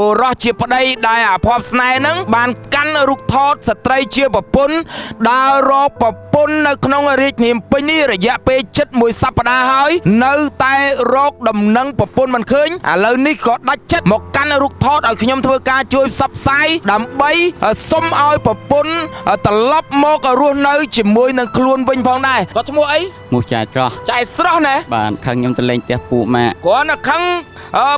បុរសជាប្តីដែលអាភ័ព្វស្នេហ៍ហ្នឹងបានកាន់រូបថតស្ត្រីជាប្រពន្ធដើររកប្រពន្ធនៅក្នុងរាជធានីពេញនេះរយៈពេលជិត1សប្តាហ៍ហើយនៅតែរកដំណឹងប្រពន្ធមិនឃើញឥឡូវនេះក៏ដាច់ចិត្តមកកាន់រូបថតឲ្យខ្ញុំធ្វើការជួយផ្សព្វផ្សាយដើម្បីសុំឲ្យប្រពន្ធត្រឡប់មករស់នៅជាមួយនឹងខ្លួនវិញផងដែរគាត់ឈ្មោះអីមូសចាស្រស់ចៃស្រស់ណាបាទខឹងខ្ញុំទៅលេងផ្ទះពួកម៉ាក់គាត់នៅខឹង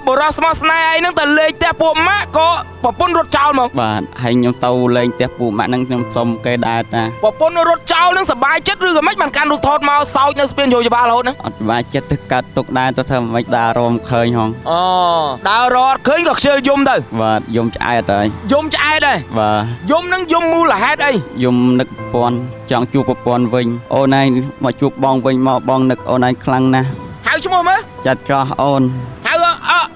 បុរសស្មោះស្នេហ៍អីហ្នឹងទៅលេងផ្ទះពួកម៉ាក់ក៏ប្រពន្ធរត់ចោលមកបាទហើយខ្ញុំទៅលេងផ្ទះពួកម៉ាក់ហ្នឹងខ្ញុំសុំគេដែរតាប្រពន្ធរត់ចោលនឹងសប្បាយចិត្តឬក៏មិនបានកាន់រូបថតមកសោចនៅស្ពានយោយាបាលរហូតហ្នឹងអត់សប្បាយចិត្តទៅកាត់ទុកដែរទៅធ្វើមិនដើររមឃើញហងអូដើររត់ឃើញក៏ខ្ជិលយំទៅបាទយំឆ្អែតហើយយំឆ្អែតដែរបាទយំនឹងយំមូលហេតុអីយំនឹកប្រពន្ធចង់ជួបប្រពន្ធវិញអូនឯងមកជួបបងវិញមកបងនឹកអូនឯងខ្លាំងណាស់ហៅឈ្មោះមើលចាត់ចោះអូនហៅ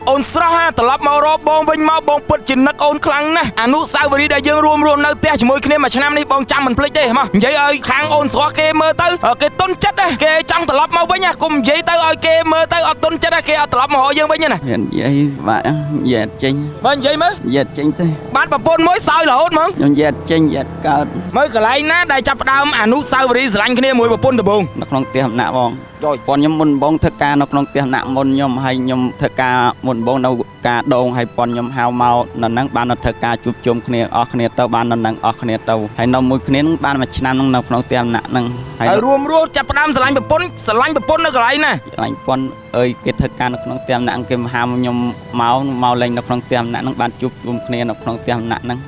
អូនស្រស់ត្រឡប់មករកបងវិញមកបងពិតជានឹកអូនខ្លាំងណាស់អនុស្សាវរីយ៍ដែលយើងរួមរស់នៅផ្ទះជាមួយគ្នាមួយឆ្នាំនេះបងចាំមិនភ្លេចទេមកនិយាយឲ្យខាងអូនស្រស់គេមើលទៅគេទុនចិត្តណាគេចង់ត្រឡប់មកវិញណាកុំនិយាយទៅឲ្យគេមើលទៅអត់ទុនចិត្តណាគេអត់ត្រឡប់មករកយើងវិញណានិយាយបាទនិយាយចេញមើលនិយាយមើលនិយាយចេញទេបាត់ប្រពន្ធមួយសោយរហូតហ្មងខ្ញុំនិយាយចេញនិយាយកើតមើលកន្លែងណាដែលចាប់ផ្ដើមអនុស្សាវរីយ៍ស្រឡាញ់គ្នាមួយប្រពន្ធដំបូងនៅក្នុងផ្ទះអំណាក់បងប្រពន្ធខ្ញុំមុនបងធ្វើការនៅក្នុងផ្ទះណាក់មុនខ្ញុំហើយខ្ញុំធ្វើការមុនបងនៅការដងហើយប្រពន្ធខ្ញុំហៅមកនៅហ្នឹងបានធ្វើការជួបជុំគ្នាអស់គ្នាទៅបាននៅហ្នឹងអស់គ្នាទៅហើយនៅមួយគ្នាបានមួយឆ្នាំហ្នឹងនៅក្នុងផ្ទះណាក់ហ្នឹងហើយរួមរស់ចាប់ផ្ដើមស្រឡាញ់ប្រពន្ធនៅកន្លែងណាស្រឡាញ់ប្រពន្ធអើយគេធ្វើការនៅក្នុងផ្ទះណាក់គេមកហៅខ្ញុំមកលេងនៅក្នុងផ្ទះណាក់ហ្នឹងបានជួបជុំគ្នានៅក្នុងផ្ទះណាក់ហ្នឹង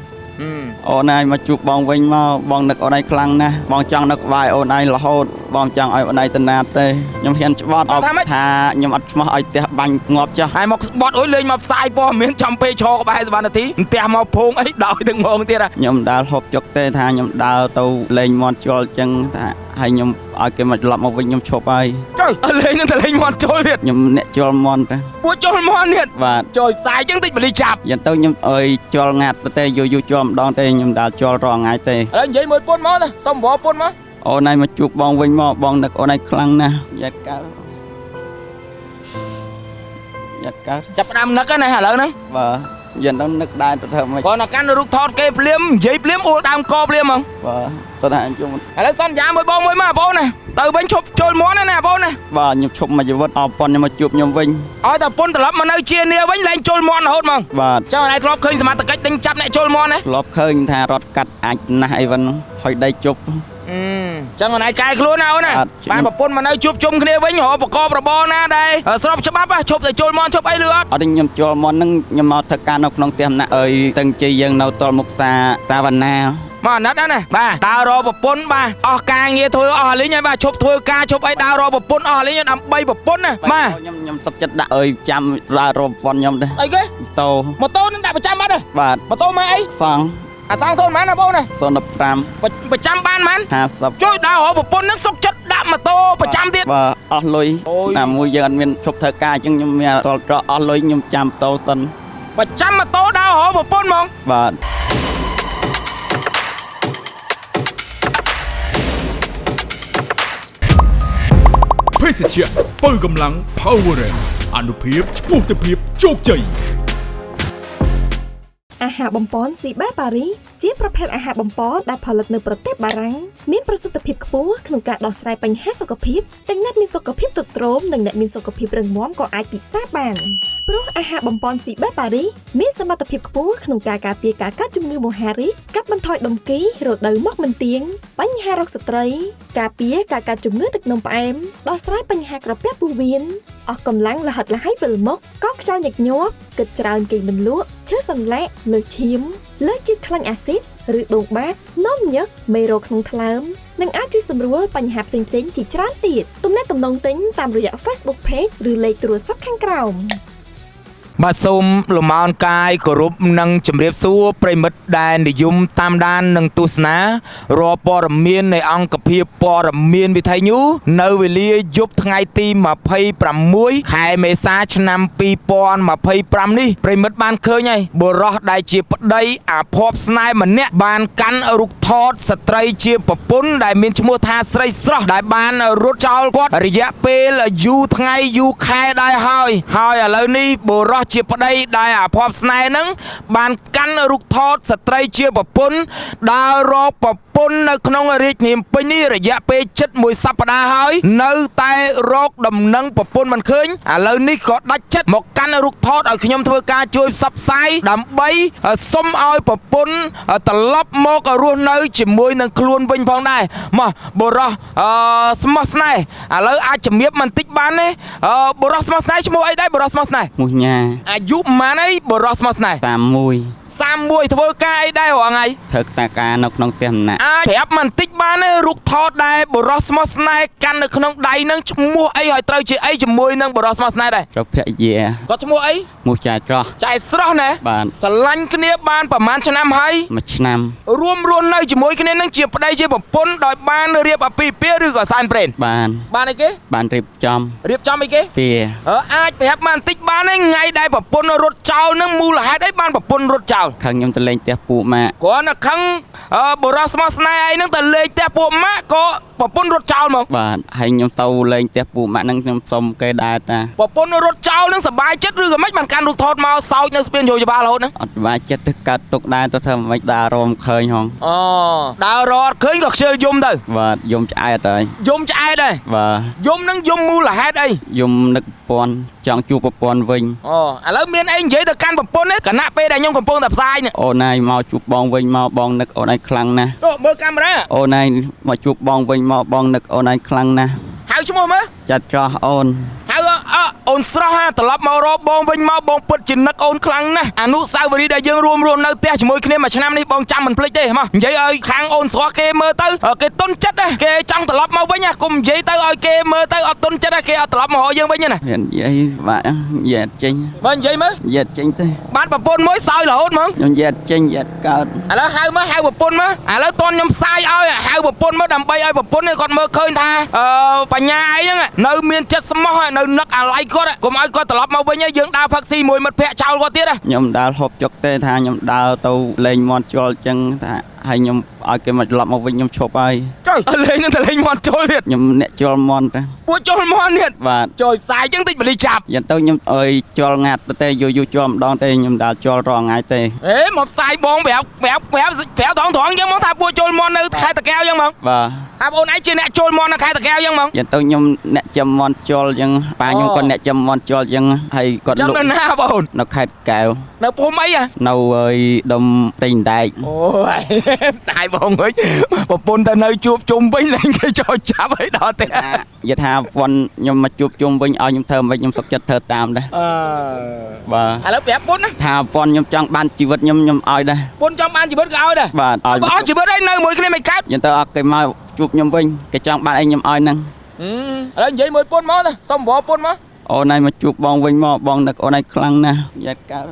អូនឯងមកជួបបងវិញមកបងនឹកអូនឯងខ្លាំងណាស់បងចង់នៅក្បែរអូនឯងរហូតបងចង់ឲ្យអូនឯងទៅណាទេខ្ញុំហ៊ានច្បត់ថាខ្ញុំអត់ឆ្មោះឲ្យផ្ទះបាញ់ងាប់ចាស់ហើយមកស្បត់អុយលេងមកផ្សាយព័ត៌មានចំពេលឈរក្បែរសវណ្ណនាទីផ្ទះមកភងអីដោយទាំងងទៀតខ្ញុំដើរហូបចុកទេថាខ្ញុំដើរទៅលេងមាត់ជល់ចឹងថាហើយខ្ញុំឲ្យគេមកឡប់មកវិញខ្ញុំឈប់ហើយចុយលេងនឹងតែលេងមាត់ជល់ទៀតខ្ញុំអ្នកជល់មាត់ទេពួកជល់មាត់ទៀតបាទចុយផ្សាយចឹងតិចបលីចាប់យ៉ាងទៅខ្ញុំអើយជល់ងាត់ទេយូរជល់ម្ដងទេខ្ញុំដើរជល់រាល់ថ្ងៃទេឥឡូវនិយាយមួយពុនមកណាសុំបបពុនមកអូនឯងមកជួបបងវិញមកបងនឹកអូនឯងខ្លាំងណាស់យ៉ាត់កើតចាប់ដើមនឹកណាឥឡូវហ្នឹងបាទយ៉ាងដល់នឹកដែរទៅធ្វើមិនគាត់នៅកាន់រូបថតគេភ្លាមនិយាយភ្លាមអួលដើមកភ្លាមហ្មងបាទតើខ្ញុំឥឡូវសន្យាមួយបងមួយមកបងអូនណាទៅវិញឈប់ចូលមាត់ណាបងអូនណាបាទខ្ញុំឈប់មកជីវិតអរប៉ុនខ្ញុំមកជួបខ្ញុំវិញឲ្យតែពុនត្រឡប់មកនៅជានាវិញឡើងចូលមាត់រហូតហ្មងបាទចុះឯងធ្លាប់ឃើញសមត្ថកិច្ចទិញចាប់អ្នកចូលមាត់ណាធ្លាប់ឃើញថារត់កាត់អាចណាស់អីវិញហើយដៃជប់ចឹងអូនឯងកែខ្លួនណាអូនណាបានប្រពន្ធមកនៅជួបជុំគ្នាវិញរកប្រកបរបរណាដែរស្របច្បាប់ឈប់ទៅចូលមាត់ឈប់អីឬអត់អត់ខ្ញុំចូលមាត់ហ្នឹងខ្ញុំមកធ្វើការនៅក្នុងផ្ទះម្នាក់អើយតឹងជ័យយើងនៅតលមុខសាវណ្ណាមកអាណិតណាបាទដើររកប្រពន្ធបាទអស់ការងារធ្វើអស់លេងហើយបាទឈប់ធ្វើការឈប់អីដើររកប្រពន្ធអស់លេងដើម្បីប្រពន្ធណាបាទខ្ញុំទឹកចិត្តដាក់អើយចាំដើររកប្រពន្ធខ្ញុំដែរអីគេម៉ូតូនឹងដាក់ប្រចាំបាត់បាទម៉ូតូមកអីសង់អាសងសូនម៉ានណាបងណា015ប្រចាំបានម៉ាន50ជួយដើររកប្រពន្ធនឹងសុកចិត្តដាក់ម៉ូតូប្រចាំទៀតបាទអស់លុយណាមួយយើងអត់មានឈប់ធ្វើការអញ្ចឹងខ្ញុំមានតលអស់លុយខ្ញុំចាំម៉ូតូសិនប្រចាំម៉ូតូដើររកប្រពន្ធហ្មងបាទភេសជ្ជៈបើកម្លាំង Power អនុភាពឆ្ពោះទៅភាពជោគជ័យអាហារបំពន់ស៊ីបាប៉ារីជាប្រភេទអាហារបំពន់ដែលផលិតនៅប្រទេសបារាំងមានប្រសិទ្ធភាពខ្ពស់ក្នុងការដោះស្រាយបញ្ហាសុខភាពទាំងអ្នកមានសុខភាពទ្រុឌទ្រោមនិងអ្នកមានសុខភាពរឹងមាំក៏អាចពិសាបានព្រោះអាហារបំពន់ស៊ីបាប៉ារីមានសមត្ថភាពខ្ពស់ក្នុងការការពារការកើតជំងឺមហារីកកាត់បន្ថយដុំគីរដូវមកមិនទៀងបញ្ហារោគស្ត្រីការពារការកើតជំងឺទឹកនោមផ្អែមដោះស្រាយបញ្ហាក្រពះពោះវៀនអស់កម្លាំងលហិតល្ហៃវិលមុខកោសខ្យល់ញឹកញាប់គិតច្រើនគេមិនលក់ឈឺសន្លាក់លើឈាមលើជាតិខ្លាញ់អាស៊ីតឬដងបាតនោមញឹកមេរោគក្នុងថ្លើមនិងអាចជួយសម្រួលបញ្ហាផ្សេងៗជាច្រើនទៀតទំនាក់ទំនងទិញតាមរយៈ Facebook Page ឬលេខទូរស័ព្ទខាងក្រោមបាទសូមលំអរកាយគោរពនិងជម្រាបសួរប្រិមិត្តដែលនិយមតាមដាននិងទស្សនារាល់ព័ត៌មាននៃអង្គ ភាពព័ត៌មានវិទ្យុនៅវេលាយប់ថ្ងៃទី26ខែមេសាឆ្នាំ2025នេះប្រិមិត្តបានឃើញហើយបុរសដែលជាប្តីអាភ័ព្វស្នេហ៍ម្នាក់បានកាន់រូបថតស្ត្រីជាប្រពន្ធដែលមានឈ្មោះថាស្រីស្រស់ដែលបានរត់ចោលគាត់រយៈពេលយូរថ្ងៃយូរខែដែរហើយឥឡូវនេះបុរសជាប្តីដែលអាភ័ព្វស្នេហ៍ហ្នឹងបានកាន់រូបថតស្ត្រីជាប្រពន្ធដើររកប្រពន្ធនៅក្នុងរាជធានីពេញនេះរយៈពេលជិត1សប្តាហ៍ហើយនៅតែរកដំណឹងប្រពន្ធមិនឃើញឥឡូវនេះក៏ដាច់ចិត្តមកកាន់រូបថតឲ្យខ្ញុំធ្វើការជួយផ្សព្វផ្សាយដើម្បីសុំឲ្យប្រពន្ធត្រឡប់មករស់នៅជាមួយនឹងខ្លួនវិញផងដែរមកបុរសស្មោះស្នេហ៍ឥឡូវអាចជំរាបបន្តិចបានទេបុរសស្មោះស្នេហ៍ឈ្មោះអីដែរបុរសស្មោះស្នេហ៍ មុះញ៉ា អាយុប៉ុន្មានអីបុរសស្មោះស្នេហ៍ 31ធ្វើការអីដែររាល់ថ្ងៃ ធ្វើការនៅក្នុងផ្ទះម្នាក់ អាចប្រាប់បន្តិចបានទេរូបថតដែលបុរសស្មោះស្នេហ៍កាន់នៅក្នុងដៃនឹងឈ្មោះអីហើយត្រូវជាអីជាមួយនឹងបុរសស្មោះស្នេហ៍ដែរ ប្រភពយា គាត់ឈ្មោះអី មុះចាច្រោះ ចៃស្រស់ណា បាទ ស្រឡាញ់គ្នាបានប្រហែលឆ្នាំហើយ 1 ឆ្នាំ រួមរស់នៅជាមួយគ្នានឹងជាប្តីជាប្រពន្ធដោយបានរៀបអាពាហ៍ពិពាហ៍ឬក៏សែនព្រេន បាន អីគេ បានរៀបចំ អីគេ វា អាចប្រាប់បានបន្តិចបានទេថ្ងៃដែលប្រពន្ធរត់ចោលនឹងមូលហេតុអីបានប្រពន្ធរត់ចោល ខឹងខ្ញុំទៅលេងផ្ទះពួកម៉ាក់ គាត់នៅខឹងបុរសស្មោះស្នេហ៍អីហ្នឹងទៅលេងផ្ទះពួកម៉ាក់ក៏ប្រពន្ធរត់ចោលមក បាទហើយខ្ញុំទៅលេងផ្ទះពួកម៉ាក់ហ្នឹងខ្ញុំសុំគេដែរតា ប្រពន្ធរត់ចោលនឹងសប្បាយចិត្តឬក៏មិនបានកាន់រូបថតមកសោចនៅស្ពានយោយបាលរហូតហ្នឹង អត់សុបាយចិត្តទៅកាត់ទុកដែរទៅធ្វើមិនដែររមឃើញហង ដើររត់ឃើញក៏ខ្ជិលយំទៅ បាទយំឆ្អែតហើយ យំឆ្អែតដែរ បាទ យំនឹងយំមូលហេតុអី យំនឹកប្រពន្ធចង់ជួបប្រពន្ធវិញ ឥឡូវមានអីនិយាយទៅកាន់ប្រពន្ធនេះគណៈពេលដែលខ្ញុំកំពុងតែផ្សាយនេះ អូនឯងមកជួបបងវិញមកបងនឹកអូនឯងខ្លាំងណាស់ មើលកាមេរ៉ា អូនឯងមកជួបបងវិញមកបងនឹកអូនឯងខ្លាំងណាស់ ហៅឈ្មោះមើល ចាត់ចោះអូន ហៅអូនស្រស់ត្រឡប់មករកបងវិញមកបងពិតជានឹកអូនខ្លាំងណាស់អនុស្សាវរីយ៍ដែលយើងរួមរស់នៅផ្ទះជាមួយគ្នាមួយឆ្នាំនេះបងចាំមិនភ្លេចទេមកនិយាយឲ្យខាងអូនស្រស់គេមើលទៅគេទុនចិត្តគេចង់ត្រឡប់មកវិញកុំនិយាយទៅឲ្យគេមើលទៅអត់ទុនចិត្តគេអត់ត្រឡប់មករកយើងវិញណា មាននិយាយបាទនិយាយចេញ បើនិយាយមើល និយាយចេញទេ បានប្រពន្ធមួយសោយរហូតហ្មង ខ្ញុំនិយាយចេញនិយាយកើត ឥឡូវហៅមើលហៅប្រពន្ធមើលឥឡូវតន់ខ្ញុំផ្សាយឲ្យហៅប្រពន្ធមើលដើម្បីឲ្យប្រពន្ធគាត់មើលឃើញថាបញ្ញាអីហ្នឹងនៅមានចិត្តស្មោះនៅនឹកអាឡ័យគាត់កុំឲ្យគាត់ត្រឡប់មកវិញយើងដើរផឹកស៊ីមួយមិត្តភក្តិចោលគាត់ទៀត ខ្ញុំដើរហូបចុកទេថាខ្ញុំដើរទៅលេងមន់ជល់ចឹងថាហើយខ្ញុំឲ្យគេមកត្រឡប់មកវិញខ្ញុំឈប់ហើយ ចុយលេងនឹងទៅលេងមន់ជល់ទៀត ខ្ញុំអ្នកជល់មន់ទេ ពួកជល់មន់ទៀត បាទ ចុយផ្សាយចឹងតិចបលីចាប់ យ៉ាងទៅខ្ញុំអើយជល់ងាត់ទៅទេយូរជល់ម្ដងទេខ្ញុំដើរជល់រាល់ថ្ងៃទេ មកផ្សាយបងប្រាប់ត្រង់ចឹងមកថាពួកជល់មន់នៅខេត្តតាកែវចឹងហ្មង បាទ អាបងឯងជាអ្នកជល់មន់នៅខេត្តតាកែវចឹងហ្មង យ៉ាងទៅខ្ញុំអ្នកចាំមន់ជល់ចឹងប៉ាខ្ញុំក៏អ្នកចាំមន់ជល់ចឹងហើយគាត់ ចាំ លក់ នៅណាបង នៅខេត្តកែវ នៅភូមិអី នៅដុំតេងដែក អូយផ្សាយបងអើយប្រពន្ធទៅនៅជួបជុំវិញលែងគេចូលចាប់ឲ្យដល់ទេ យថាប៉ុនខ្ញុំមកជួបជុំវិញឲ្យខ្ញុំធ្វើមិនខ្ញុំសុខចិត្តធ្វើតាមដែរបាទ ឥឡូវប្រាប់ពុនណា ថាប៉ុនខ្ញុំចង់បានជីវិតខ្ញុំឲ្យដែរ ពុនចង់បានជីវិតក៏ឲ្យដែរ បាទឲ្យ បើអស់ជីវិតឲ្យនៅមួយគ្នាមិនកើត យ៉ាងទៅអត់គេមកជួបខ្ញុំវិញគេចង់បានអីខ្ញុំឲ្យហ្នឹង ឥឡូវនិយាយមួយពុនមកទៅសុំបបពុនមក អូនឯងមកជួបបងវិញមកបងនឹកអូនឯងខ្លាំងណាស់យ៉ាត់កើត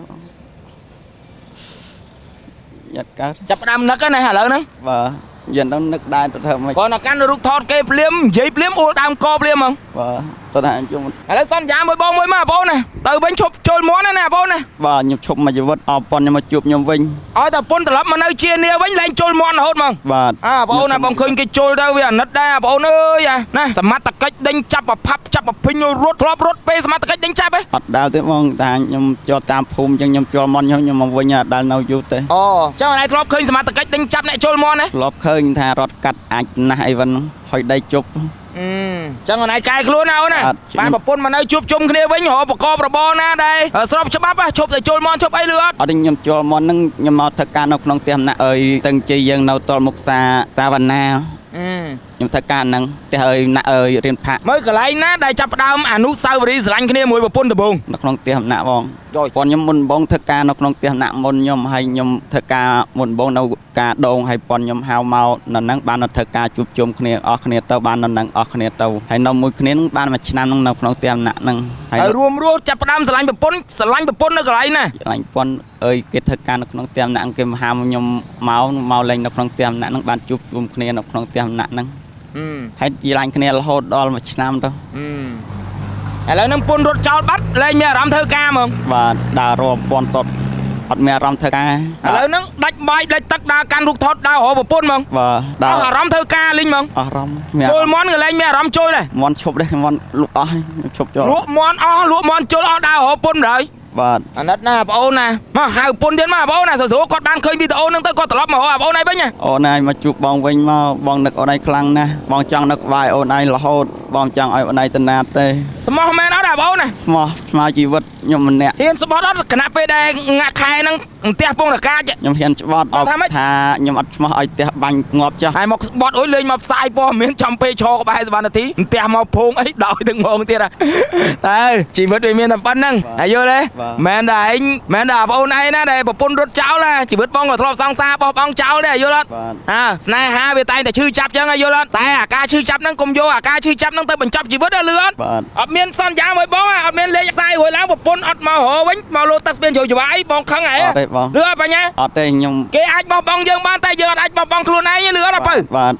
ចាប់ផ្ដើមនឹកណាឥឡូវហ្នឹង បាទយ៉ាងទៅនឹកដែរទៅធ្វើមិន គាត់នៅកាន់រូបថតគេភ្លាមនិយាយភ្លាមអួលដើមកភ្លាមហ្មង បាទទៅថាខ្ញុំ ឥឡូវសន្យាមួយបងមួយមកបងណាទៅវិញឈប់ចូលមន់ណាបងណា បាទខ្ញុំឈប់មកជីវិតអរប៉ុនខ្ញុំមកជួបខ្ញុំវិញ ឲ្យតែពុនត្រឡប់មកនៅជានីវិញលែងចូលមន់រហូតហ្មង បាទ បងណាបងឃើញគេចូលទៅវាអាណិតដែរបងអើយណាសមត្ថកិច្ចដេញចាប់ប្រផាប់ចាប់ប្រភិញរត់ធ្លាប់រត់ពេលសមត្ថកិច្ចដេញចាប់ហ៎ អត់ដើរទេបងតាខ្ញុំចូលតាមភូមិអញ្ចឹងខ្ញុំចូលមន់ខ្ញុំមកវិញអត់ដើរនៅយូរទេ ចឹងឯងធ្លាប់ឃើញសមត្ថកិច្ចដេញចាប់អ្នកចូលមន់ណា ធ្លាប់ឃើញថារត់កាត់អាចណាស់អីវិញហើយដៃជប់ ចឹងឯងកែខ្លួនណាអូនណាបានប្រពន្ធមកនៅជួបជុំគ្នាវិញរកប្រកបរបរណាដែរស្របច្បាប់ឈប់ទៅចូលមន់ឈប់អីឬអត់ អត់ខ្ញុំចូលមន់ហ្នឹងខ្ញុំមកធ្វើការនៅក្នុងផ្ទះម្នាក់អើយតឹងជ័យយើងនៅតលមុខសាវណ្ណាខ្ញុំធ្វើការហ្នឹងផ្ទះអើយណាក់អើយរៀនផាក់ មើលកន្លែងណាដែលចាប់ផ្ដើមអនុស្សាវរីយ៍ស្រឡាញ់គ្នាមួយប្រពន្ធដំបង នៅក្នុងផ្ទះម្នាក់បងប៉ុនខ្ញុំមុនបងធ្វើការនៅក្នុងផ្ទះម្នាក់មុនខ្ញុំហើយខ្ញុំធ្វើការមុនបងនៅការដងហើយប៉ុនខ្ញុំហៅមកនៅហ្នឹងបានធ្វើការជួបជុំគ្នាអស់គ្នាទៅបាននៅហ្នឹងអស់គ្នាទៅហើយនៅមួយគ្នាហ្នឹងបានមួយឆ្នាំហ្នឹងនៅក្នុងផ្ទះម្នាក់ហ្នឹង ហើយរួមរស់ចាប់ផ្ដើមស្រឡាញ់ប្រពន្ធនៅកន្លែងណា ឆ្លាញ់ប៉ុនអើយគេធ្វើការនៅក្នុងផ្ទះម្នាក់គេហៅខ្ញុំមកលេងនៅក្នុងផ្ទះម្នាក់ហ្នឹងបានជួបជុំគ្នានៅក្នុងផ្ទះម្នាក់ហ្នឹង ឥ ហើយជាឡាញ់គ្នារហូតដល់មួយឆ្នាំទៅ ឥឡូវនឹងពុនរត់ចោលបាត់លែងមានអារម្មណ៍ធ្វើការហ្មង បាទដើររាប់ពាន់សុតអត់មានអារម្មណ៍ធ្វើការ ឥឡូវហ្នឹងដាច់បាយដាច់ទឹកដើរកាន់រូបថតដើររកប្រពន្ធហ្មង បាទដើ អ រ ស់អារម្មណ៍ធ្វើការលេងហ្មង អស់អារម្មណ៍មាន ចូលមន់ក៏លែងមានអារម្មណ៍ចូលដែរ មន់ឈប់ដែរមន់លក់អស់ហើយឈប់ចូល លក់មន់អស់លក់មន់ចូលអស់ដើររកប្រពន្ធហើយ បាទ អាណិតណាបងអូនណាមកហៅប្រពន្ធទៀតមកបងអូនណាស្រួលគាត់បានឃើញវីដេអូហ្នឹងទៅគាត់ត្រឡប់មកហៅបងអូនឯងវិញណា អូនឯងមកជួបបងវិញមកបងនឹកអូនឯងខ្លាំងណាស់បងចង់នឹកក្បែរអូនឯងរហូតបងចង់ឲ្យអូនឯងទៅណាទេ ស្មោះមែនអត់បងអូនណា ស្មោះស្មើជីវិតខ្ញុំម្នាក់ ហ៊ានស្បត់អត់គណៈពេលដែលងាក់ខែហ្នឹងផ្ទះពងរកាច ខ្ញុំហ៊ានច្បាត់អត់ថាខ្ញុំអត់ស្មោះឲ្យផ្ទះបាញ់ងាប់ចាស់ ហើយមកស្បត់អុយលេងមកផ្សាយព័ត៌មានចំពេលឈរក្បែរសវណ្ណធីផ្ទះមកភងអីដោយទាំងងងទៀតតែជីវិតវាមានតែប៉ុណ្្នឹងហើយយល់ទេមែនតែឯងមែនតែបងអូនឯងណាដែលប្រពន្ធរត់ចោលណាជីវិតបងក៏ធ្លាប់សង្សារបោះបង់ចោលដែរយល់អត់ស្នេហាវាតែងតែឈឺចាប់ចឹងហើយយល់អត់តែអាការឈឺចាប់ហ្នឹងកុំយកអាការឈឺចាប់ហ្នឹងទៅបញ្ចប់ជីវិតលឿនអត់មានសន្យាមួយបងអត់មានលេខខ្សែរួចឡើងប្រពន្ធអត់មករកវិញមកលោតទឹកស្ពានជ្រោយច្បាយបងខឹងហ៎ អត់ទេបង លឿនបញ្ញា អត់ទេខ្ញុំ គេអាចបោះបង់យើងបានតែយើងអត់អាចបោះបង់ខ្លួនឯងលឿនអត់បើ បាទ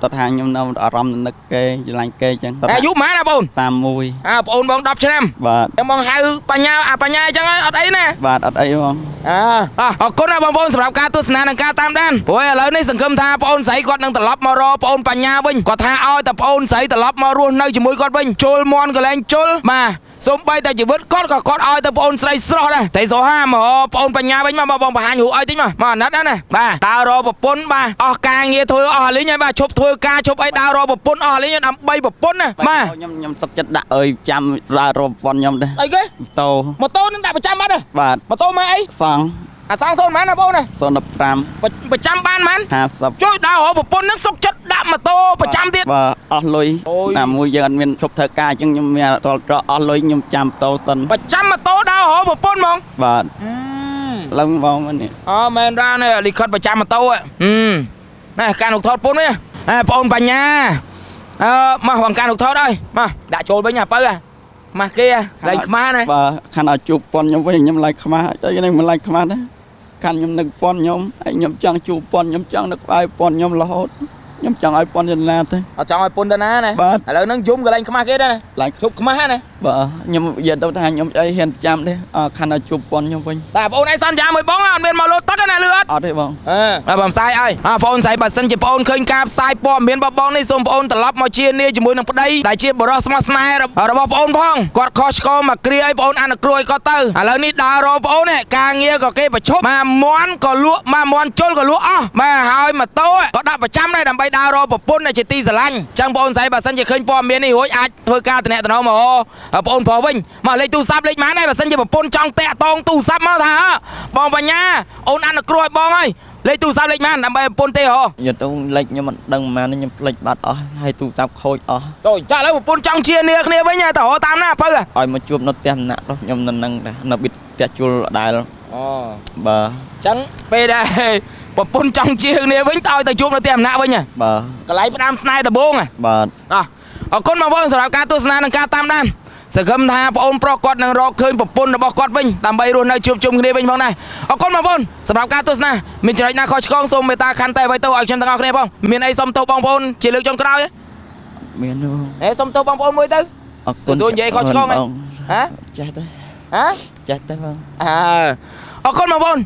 តោះថាខ្ញុំនៅអារម្មណ៍នឹកគេឆ្លាញ់គេចឹង អាយុប៉ុន្មានណាបង 31 បងអូនបង10ឆ្នាំ បាទ តែបងហៅបញ្ញាអាបញ្ញាអញ្ចឹងអត់អីណា បាទអត់អីបង អរគុណណាបងប្អូនសម្រាប់ការទស្សនានិងការតាមដានព្រោះឥឡូវនេះសង្ឃឹមថាបងអូនស្រីគាត់នឹងត្រឡប់មករកបងអូនបញ្ញាវិញគាត់ថាឲ្យតែបងអូនស្រីត្រឡប់មករស់នៅជាមួយគាត់វិញជុលមន់កលែងជុលបាទសូម្បីតែជីវិតគាត់ក៏គាត់ឲ្យទៅបងអូនស្រីស្រស់ដែរតែសូហាមកបងអូនបញ្ញាវិញមកបងបង្ហាញរូបឲ្យតិចមកអាណិតណាបាទដើររកប្រពន្ធបាទអស់ការងារធ្វើអស់លេងហើយបាទឈប់ធ្វើការឈប់អីដើររកប្រពន្ធអស់លេងដើម្បីប្រពន្ធណាបាទ ខ្ញុំទឹកចិត្តដាក់អើយចាំដើររកប្រពន្ធខ្ញុំដែរ អីគេ ម៉ូតូ ម៉ូតូនឹងដាក់ប្រចាំបាត់ទេ បាទ ម៉ូតូមកអី សង់ អាសងសូនប៉ុន្មានណាបងណា 015 ប្រចាំបានប៉ុន្មាន 50 ជួយដើររកប្រពន្ធនឹងសុកចិត្តដាក់ម៉ូតូប្រចាំទៀត បាទអស់លុយ អូយ ណាមួយយើងអត់មានឈប់ធ្វើការអញ្ចឹងខ្ញុំមានតលត្រអស់លុយខ្ញុំចាំម៉ូតូសិន ប្រចាំម៉ូតូដើររកប្រពន្ធហ្មង បាទឡើងបងនេះ អូមែនរ៉ានេះលិខិតប្រចាំម៉ូតូណែការនុកថតពុននេះបងអូនបញ្ញាមកបងការនុកថតហើយមកដាក់ចូលវិញបើម៉ាស់គេឡើងខ្មាស់ណា បាទខានឲ្យជួបប៉ុនខ្ញុំវិញខ្ញុំឡើងខ្មាស់អីនេះមិនឡើងខ្មាស់ដែរខានខ្ញុំនឹកប៉ុនខ្ញុំហើយខ្ញុំចង់ជួបប៉ុនខ្ញុំចង់នឹកក្បែរប៉ុនខ្ញុំរហូតខ្ញុំចង់ឲ្យប៉ុនយន្តណាទៅ អត់ចង់ឲ្យពុនទៅណាណា បាទ ឥឡូវហ្នឹងយំក៏ឡើងខ្មាស់គេដែរ ឡើង ជប់ខ្មាស់ណា បាទខ្ញុំនិយាយទៅថាខ្ញុំអីហ៊ានចាំទេខានឲ្យជួបប៉ុនខ្ញុំវិញ តែបងអូនឯងសន្យាមួយបងអត់មានមកលោតទឹកណាលឿន អត់ទេបង បងផ្សាយឲ្យបងអូនស្រីបើសិនជាបងអូនឃើញការផ្សាយព័ត៌មានរបស់បងនេះសូមបងអូនត្រឡប់មកជានាជាមួយនឹងប្តីដែលជាបរិសុទ្ធស្មោះស្នេហ៍របស់បងអូនផងគាត់ខុសឆ្គងមកគ្រាឲ្យបងអូនអនុគ្រោះឲ្យគាត់ទៅឥឡូវនេះដើររកបងអូនការងារក៏គេប្រឈប់មកមន់ក៏លក់មកមន់ជុលក៏លក់អស់បាទហើយម៉ូតូក៏ដាក់ប្រចាំដែរដើម្បីដើររកប្រពន្ធជាទីស្រឡាញ់អញ្ចឹងបងអូនស្រីបើសិនជាឃើញព័ត៌មាននេះរួចអាចធ្វើការតំណែងមកបងអូនប្រុសវិញមកលេខទូរស័ព្ទលេខម៉ានដែរបើសិនជាប្រពន្ធចង់តាក់តងទូរស័ព្ទមកថាបងបញ្ញាអូនអនុគ្រោះឲ្យបងហើយលេខទូរស័ព្ទលេខម៉ានដើម្បីប្រពន្ធទេហ៎ យទៅលេខខ្ញុំមិនដឹងប៉ុន្មានខ្ញុំភ្លេចបាត់អស់ហើយទូរស័ព្ទខូចអស់ ទៅចាឥឡូវប្រពន្ធចង់ជានាគ្នាវិញទៅរកតាមណាបើ ឲ្យមកជួបនៅផ្ទះម្នាក់នោះខ្ញុំនៅនឹងដែរនៅបិទផ្ទះជួលដែល អូ បាទ អញ្ចឹងពេលដែលប្រពន្ធចង់ជាគ្នាវិញទៅឲ្យទៅជួបនៅផ្ទះម្នាក់វិញ បាទ កន្លែងផ្ដាំស្នេហ៍ដំបង បាទ អរគុណបងប្អូនសម្រាប់ការទស្សនានិងការតាមដានសង្ឃឹមថាបងអូនប្រុសគាត់នឹងរកឃើញប្រពន្ធរបស់គាត់វិញដើម្បីរស់នៅជួបជុំគ្នាវិញផងដែរអរគុណបងប្អូនសម្រាប់ការទស្សនាមានចំណុចណាខុសឆ្គងសូមមេត្តាខន្តីអ្វីទៅឲ្យខ្ញុំទាំងអស់គ្នាផងមានអីសូមទោសបងប្អូនជាលើកចុងក្រោយ មាននោះ សូមទោសបងប្អូនមួយទៅ អរគុណ សួរនិយាយខុសឆ្គងហ៎ ចាស់ទេ ហ៎ ចាស់ទេបង អរគុណបងប្អូន